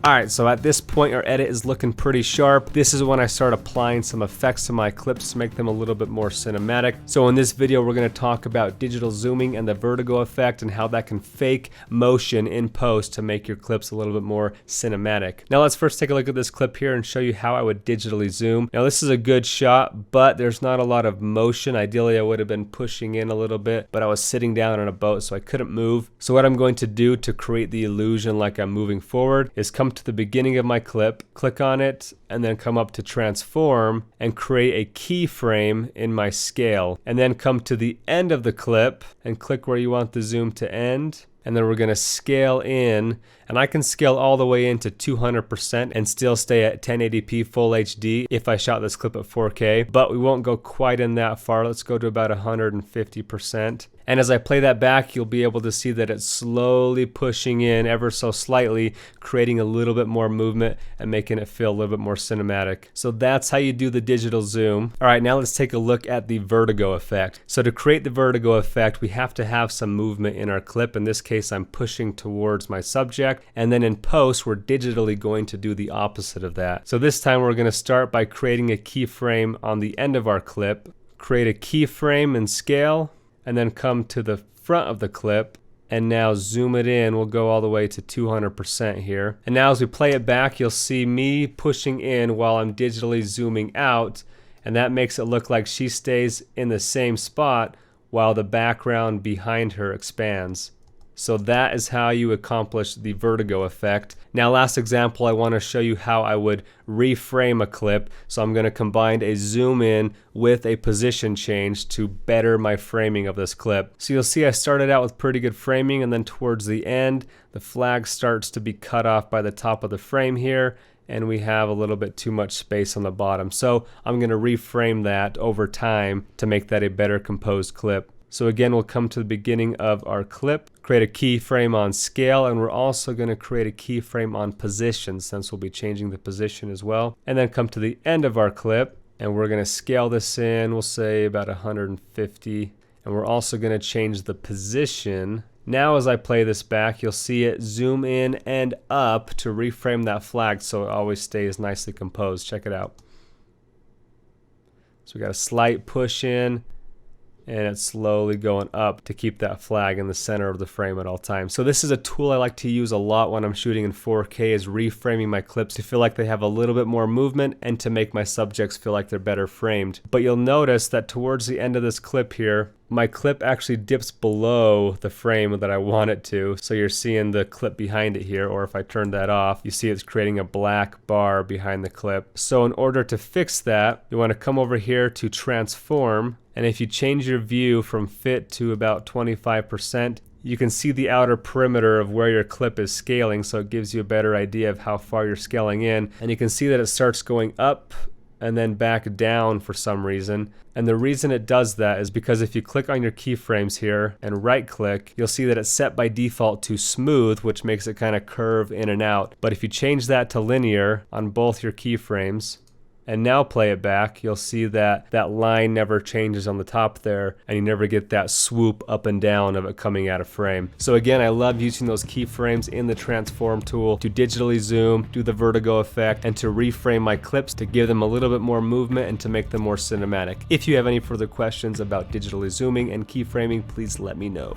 Alright, so at this point our edit is looking pretty sharp. This is when I start applying some effects to my clips to make them a little bit more cinematic. So in this video we're going to talk about digital zooming and the vertigo effect and how that can fake motion in post to make your clips a little bit more cinematic. Now let's first take a look at this clip here and show you how I would digitally zoom. Now this is a good shot, but there's not a lot of motion. Ideally I would have been pushing in a little bit, but I was sitting down on a boat so I couldn't move. So what I'm going to do to create the illusion like I'm moving forward is come to the beginning of my clip, click on it, and then come up to transform and create a keyframe in my scale. And then come to the end of the clip and click where you want the zoom to end. And then we're going to scale in, and I can scale all the way into 200% and still stay at 1080p full HD if I shot this clip at 4K, but we won't go quite in that far. Let's go to about 150%. And as I play that back, you'll be able to see that it's slowly pushing in ever so slightly, creating a little bit more movement and making it feel a little bit more cinematic. So that's how you do the digital zoom. All right, now let's take a look at the vertigo effect. So to create the vertigo effect, we have to have some movement in our clip. In this case, I'm pushing towards my subject. And then in post, we're digitally going to do the opposite of that. So this time we're going to start by creating a keyframe on the end of our clip, create a keyframe and scale, and then come to the front of the clip and now zoom it in. We'll go all the way to 200% here. And now as we play it back, you'll see me pushing in while I'm digitally zooming out, and that makes it look like she stays in the same spot while the background behind her expands. So that is how you accomplish the vertigo effect. Now last example, I want to show you how I would reframe a clip. So I'm going to combine a zoom in with a position change to better my framing of this clip. So you'll see I started out with pretty good framing, and then towards the end the flag starts to be cut off by the top of the frame here, and we have a little bit too much space on the bottom. So I'm going to reframe that over time to make that a better composed clip. So again, we'll come to the beginning of our clip, create a keyframe on scale, and we're also going to create a keyframe on position since we'll be changing the position as well. And then come to the end of our clip, and we're going to scale this in, we'll say about 150. And we're also going to change the position. Now as I play this back, you'll see it zoom in and up to reframe that flag so it always stays nicely composed. Check it out. So we got a slight push in, and it's slowly going up to keep that flag in the center of the frame at all times. So this is a tool I like to use a lot when I'm shooting in 4K, is reframing my clips to feel like they have a little bit more movement and to make my subjects feel like they're better framed. But you'll notice that towards the end of this clip here, my clip actually dips below the frame that I want it to. So you're seeing the clip behind it here, or if I turn that off, you see it's creating a black bar behind the clip. So in order to fix that, you want to come over here to transform, and if you change your view from fit to about 25%, you can see the outer perimeter of where your clip is scaling, so it gives you a better idea of how far you're scaling in. And you can see that it starts going up and then back down for some reason. And the reason it does that is because if you click on your keyframes here and right click, you'll see that it's set by default to smooth, which makes it kind of curve in and out. But if you change that to linear on both your keyframes, and now play it back, you'll see that that line never changes on the top there, and you never get that swoop up and down of it coming out of frame. So again, I love using those keyframes in the transform tool to digitally zoom, do the vertigo effect, and to reframe my clips to give them a little bit more movement and to make them more cinematic. If you have any further questions about digitally zooming and keyframing, please let me know.